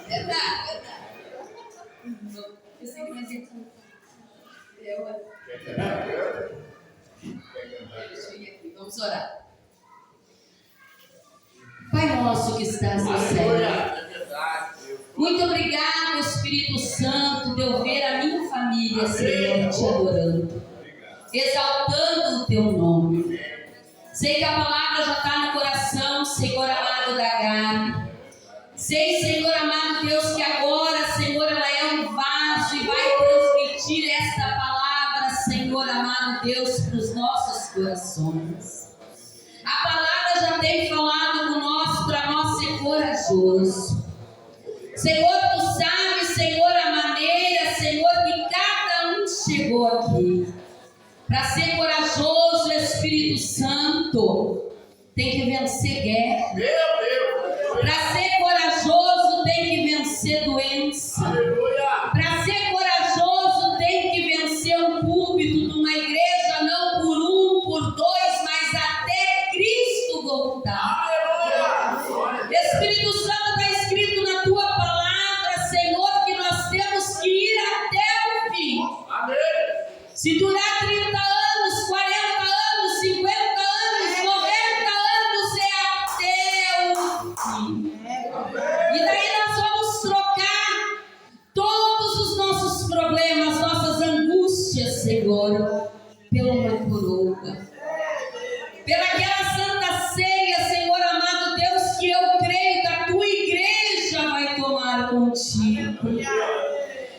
Verdade. Eu sei que nós ia Vamos orar. Pai nosso que estás no céu, muito obrigado, Espírito Santo, de eu ver a minha família, Senhor, te adorando, exaltando o teu nome. Sei que a palavra já está no coração, Senhor amado da Gabi. Sei, Senhor amado Deus, que agora, Senhor, ela é um vaso e vai transmitir esta palavra, Senhor amado Deus, para os nossos corações. A palavra já tem falado conosco, para nós ser corajoso. Senhor, tu sabes, Senhor, a maneira, Senhor, que cada um chegou aqui. Para ser corajoso, Espírito Santo, tem que vencer guerra. Para ser corajoso, tem que vencer doença. Para ser corajoso, tem que vencer um púlpito de uma igreja, não por um, por dois, mas até Cristo voltar. Espírito Santo, está escrito na tua palavra, Senhor, que nós temos que ir até o fim. Se durar 30 anos, 40 anos, 50 anos, 90 anos, é até o fim. E daí nós vamos trocar todos os nossos problemas, nossas angústias, Senhor, pela uma coroa. Pelaquela santa ceia, Senhor amado Deus, que eu creio que a tua igreja vai tomar contigo.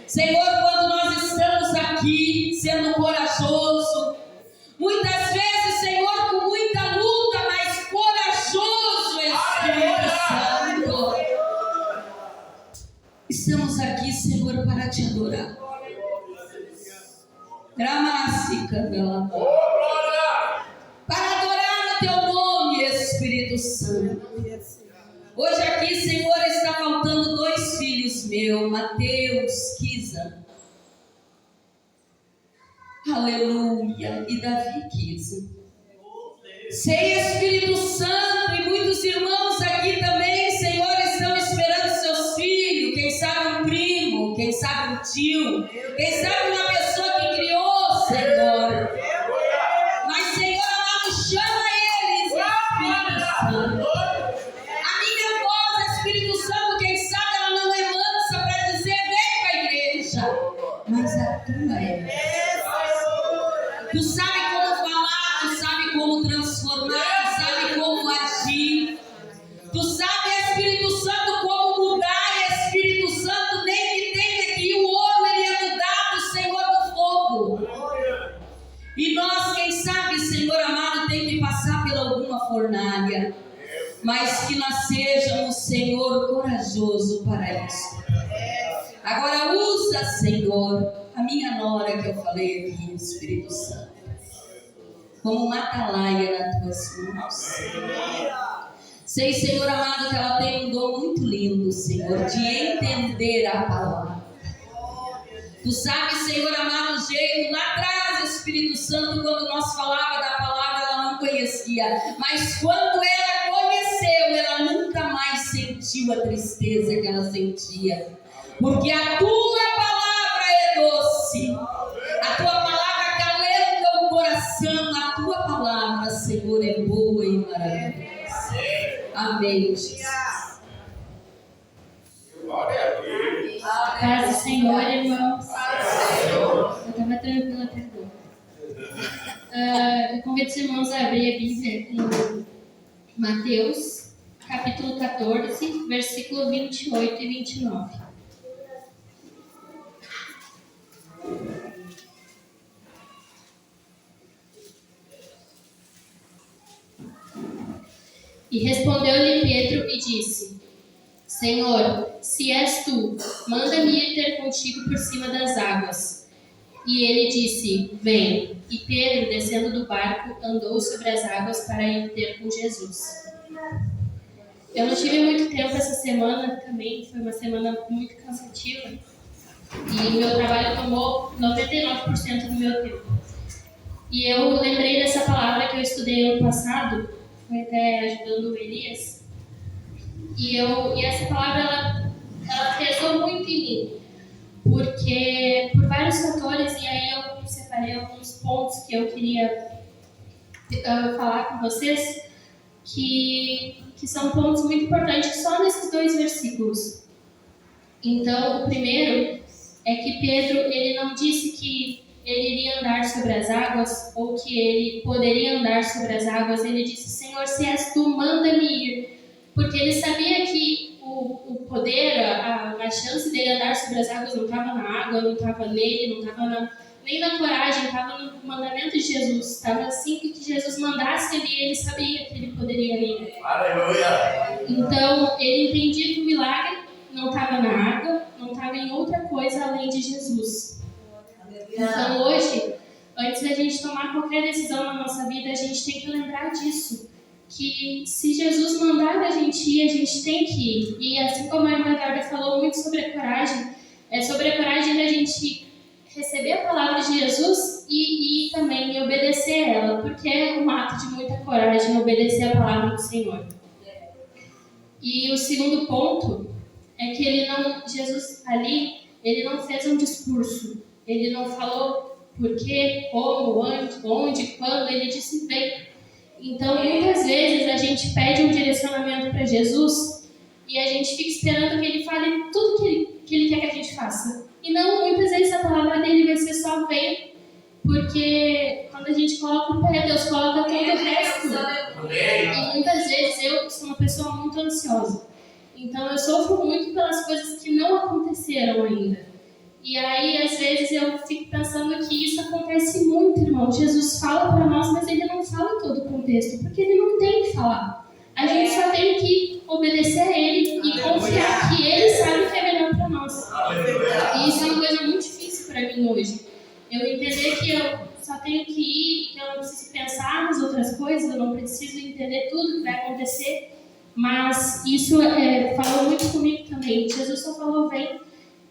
Senhor, quando nós estamos aqui, sendo corajoso, muitas vezes, Senhor, com muita luta, mas corajoso, Espírito Santo. Estamos aqui, Senhor, para te adorar. Gramássica, para adorar o teu nome, Espírito Santo. Hoje aqui, Senhor, está faltando 2 filhos meus, Mateus, Kisa. Aleluia. E Davi, Kisa. Sei, Espírito Santo, e muitos irmãos aqui também, Senhor, estão esperando seus filhos. Quem sabe um primo, quem sabe um tio, quem sabe uma pessoa que criou, Senhor. Mas, Senhor amado, chama eles, Espírito Santo. A minha voz, Espírito Santo, quem sabe ela não é mansa para dizer, vem para a igreja. Mas a tua é. Tu sabe como falar, tu sabe como transformar, tu sabe como agir. Tu sabe, Espírito Santo, como mudar, Espírito Santo, nem que tenha que o ouro ele é mudado, Senhor, do fogo. E nós, quem sabe, Senhor amado, tem que passar por alguma fornalha. Mas que nós sejamos, Senhor, corajoso para isso. Agora usa, Senhor, a minha nora que eu falei aqui, Espírito Santo, como uma atalaia nas tuas mãos. Sei, Senhor amado, que ela tem um dom muito lindo, Senhor, de entender a palavra. Tu sabes, Senhor amado, o jeito lá atrás, Espírito Santo, quando nós falava da palavra, ela não conhecia. Mas quando ela conheceu, ela nunca mais sentiu a tristeza que ela sentia. Porque a tua palavra é doce. A tua palavra acalenta o coração. A tua palavra, Senhor, é boa e maravilhosa. Amém, Jesus. Paz do Senhor, irmãos. Eu estava tranquila até agora. Eu convido os irmãos a abrir a Bíblia em Mateus, capítulo 14, versículo 28 e 29. E respondeu-lhe Pedro e disse: Senhor, se és tu, manda-me ir ter contigo por cima das águas. E ele disse: Vem. E Pedro, descendo do barco, andou sobre as águas para ir ter com Jesus. Eu não tive muito tempo essa semana também, foi uma semana muito cansativa. E meu trabalho tomou 99% do meu tempo. E eu lembrei dessa palavra que eu estudei ano passado, foi até ajudando o Elias. E essa palavra, ela pesou muito em mim, porque por vários fatores, e aí eu separei alguns pontos que eu queria falar com vocês, que são pontos muito importantes só nesses 2 versículos. Então, o primeiro é que Pedro, ele não disse que ele iria andar sobre as águas, ou que ele poderia andar sobre as águas. Ele disse: Senhor, se és tu, manda-me ir. Porque ele sabia que o poder, a chance dele andar sobre as águas não estava na água, não estava nele, não estava nem na coragem, estava no mandamento de Jesus. Estava assim que Jesus mandasse ele sabia que ele poderia ir. Aleluia! Então, ele entendia que o milagre não estava na água, não estava em outra coisa além de Jesus. Então, hoje, antes da gente tomar qualquer decisão na nossa vida, a gente tem que lembrar disso. Que se Jesus mandar a gente ir, a gente tem que ir. E assim como a irmã Gabi falou muito sobre a coragem, é sobre a coragem da gente receber a palavra de Jesus e também obedecer a ela, porque é um ato de muita coragem obedecer a palavra do Senhor. E o segundo ponto é que Jesus ali, ele não fez um discurso, ele não falou por quê, como, onde, quando, ele disse vem. Então, muitas vezes a gente pede um direcionamento para Jesus e a gente fica esperando que ele fale tudo que ele quer que a gente faça. E não, muitas vezes a palavra dele vai ser só vem, porque quando a gente coloca o pé, Deus coloca todo o resto. E muitas vezes eu sou uma pessoa muito ansiosa. Então eu sofro muito pelas coisas que não aconteceram ainda. E aí, às vezes, eu fico pensando que isso acontece muito, irmão. Jesus fala para nós, mas ele não fala todo o contexto, porque ele não tem que falar. A gente só tem que obedecer a ele e confiar que ele sabe o que é melhor para nós. E isso é uma coisa muito difícil para mim hoje. Eu entender que eu só tenho que ir, que eu não preciso pensar nas outras coisas, eu não preciso entender tudo que vai acontecer. Mas isso falou muito comigo também. Jesus só falou, vem.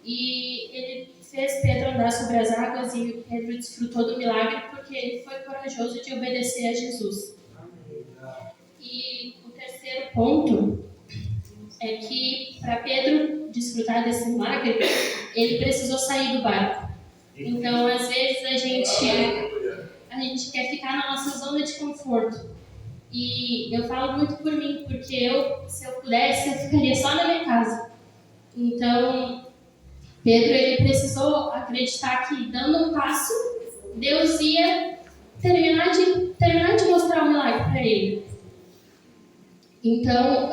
E ele fez Pedro andar sobre as águas e Pedro desfrutou do milagre porque ele foi corajoso de obedecer a Jesus. E o terceiro ponto é que para Pedro desfrutar desse milagre, ele precisou sair do barco. Então, às vezes, a gente quer ficar na nossa zona de conforto. E eu falo muito por mim, porque se eu pudesse, eu ficaria só na minha casa. Então, Pedro, ele precisou acreditar que, dando um passo, Deus ia terminar de mostrar o milagre para ele. Então,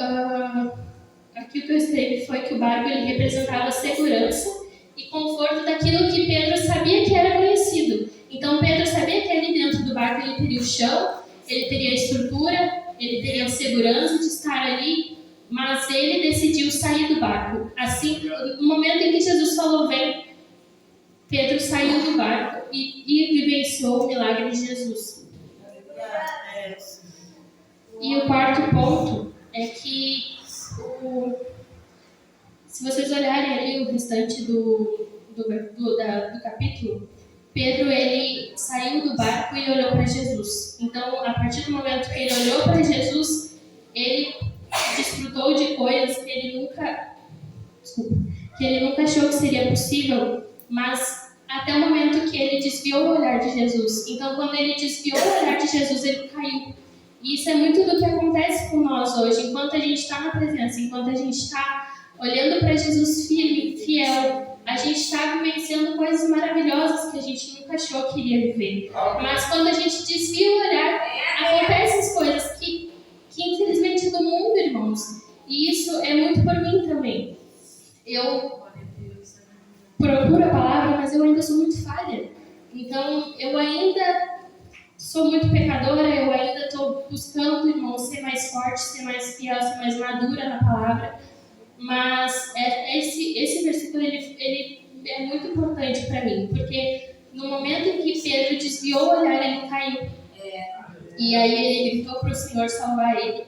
aqui o que eu escrevi foi que o barco ele representava segurança e conforto daquilo que Pedro sabia que era conhecido. Então, Pedro sabia que ali dentro do barco ele teria o chão, ele teria a estrutura, ele teria a segurança de estar ali, mas ele decidiu sair do barco. Assim, no momento em que Jesus falou, vem, Pedro saiu do barco e vivenciou o milagre de Jesus. E o quarto ponto é que, se vocês olharem ali o restante do capítulo, Pedro ele saiu do barco e olhou para Jesus. Então, a partir do momento que ele olhou para Jesus, ele desfrutou de coisas que ele nunca achou que seria possível, mas até o momento que ele desviou o olhar de Jesus. Então, quando ele desviou o olhar de Jesus, ele caiu. E isso é muito do que acontece com nós hoje. Enquanto a gente está na presença, enquanto a gente está olhando para Jesus firme, fiel, a gente está vivenciando coisas maravilhosas que a gente nunca achou que iria viver. Mas quando a gente desvia o olhar, acontecem as coisas que infelizmente é do mundo, irmãos. E isso é muito por mim também. Eu procuro a palavra, mas eu ainda sou muito falha. Então, eu ainda sou muito pecadora, eu ainda estou buscando, irmão, ser mais forte, ser mais fiel, ser mais madura na palavra. Mas esse versículo ele é muito importante para mim, porque no momento em que Pedro desviou o olhar, ele caiu. E aí ele gritou para o Senhor salvar ele.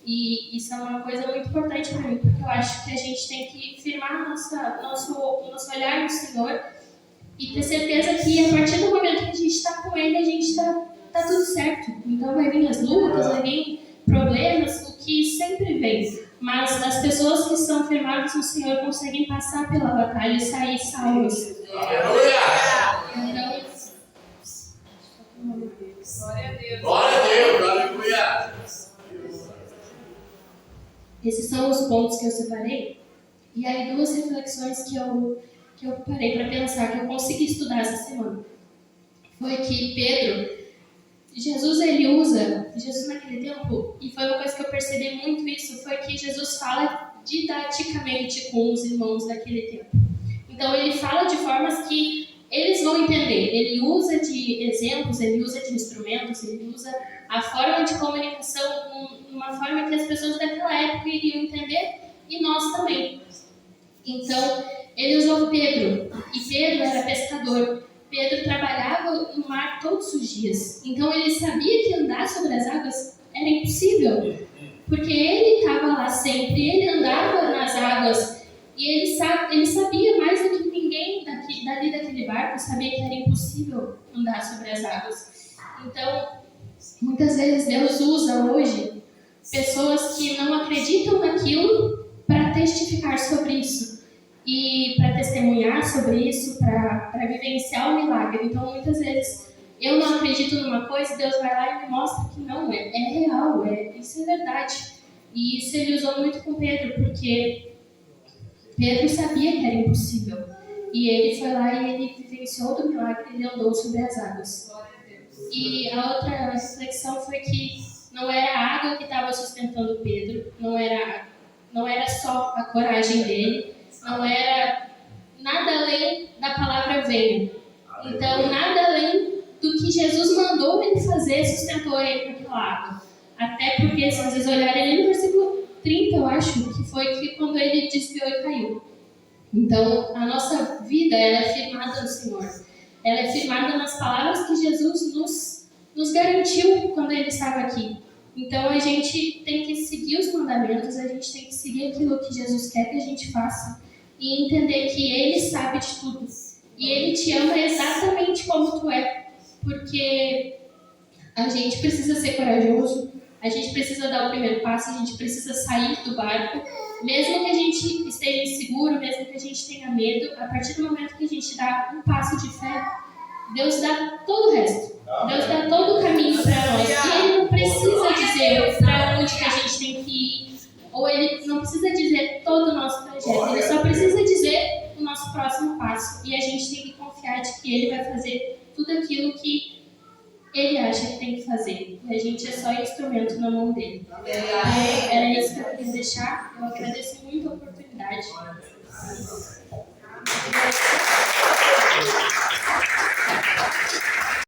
E isso é uma coisa muito importante para mim, porque eu acho que a gente tem que firmar nosso olhar no Senhor e ter certeza que a partir do momento que a gente está com Ele, a gente está tudo certo. Então vai vir as lutas, vai vir problemas, o que sempre vem. mas as pessoas que são firmadas no Senhor conseguem passar pela batalha e sair salvas. Então, Glória a Deus, aleluia. esses são os pontos que eu separei. E aí, duas reflexões que eu parei para pensar, que eu consegui estudar essa semana. Foi que Jesus naquele tempo, e foi uma coisa que eu percebi muito isso, foi que Jesus fala didaticamente com os irmãos daquele tempo. Então, ele fala de formas que eles vão entender. Ele usa de exemplos, ele usa de instrumentos, ele usa a forma de comunicação, uma forma que as pessoas daquela época iriam entender, e nós também. Então, ele usou Pedro, e Pedro era pescador. Pedro trabalhava no mar todos os dias. Então, ele sabia que andar sobre as águas era impossível, porque ele estava lá sempre, ele andava nas águas, e ele sabia mais do que ninguém dali daquele barco, sabia que era impossível andar sobre as águas. Então, muitas vezes Deus usa hoje pessoas que não acreditam naquilo para testificar sobre isso e para testemunhar sobre isso, para vivenciar o milagre. Então, muitas vezes eu não acredito numa coisa, Deus vai lá e me mostra que não, é real, isso é verdade. E isso ele usou muito com Pedro, porque Pedro sabia que era impossível. E ele foi lá e ele vivenciou do milagre, ele andou sobre as águas. E a outra reflexão foi que não era a água que estava sustentando Pedro, não era só a coragem dele, não era nada além da palavra venha. Então, nada além do que Jesus mandou ele fazer sustentou ele naquela água. Até porque, se vocês olharem ali no versículo 30, eu acho, que foi que quando ele desviou e caiu. Então, a nossa vida, ela é firmada no Senhor. Ela é firmada nas palavras que Jesus nos garantiu quando ele estava aqui. Então, a gente tem que seguir os mandamentos, a gente tem que seguir aquilo que Jesus quer que a gente faça e entender que Ele sabe de tudo. E Ele te ama exatamente como tu é. Porque a gente precisa ser corajoso, a gente precisa dar o primeiro passo, a gente precisa sair do barco. Mesmo que a gente esteja inseguro, mesmo que a gente tenha medo, a partir do momento que a gente dá um passo de fé, Deus dá todo o resto. Deus dá todo o caminho para nós. E Ele não precisa dizer para onde que a gente tem que ir, ou Ele não precisa dizer todo o nosso trajeto. Ele só precisa dizer o nosso próximo passo. E a gente tem que confiar de que Ele vai fazer tudo aquilo que Ele acha que tem que fazer. E a gente é só instrumento na mão dele. Era isso que eu queria deixar. Eu agradeço muito a oportunidade.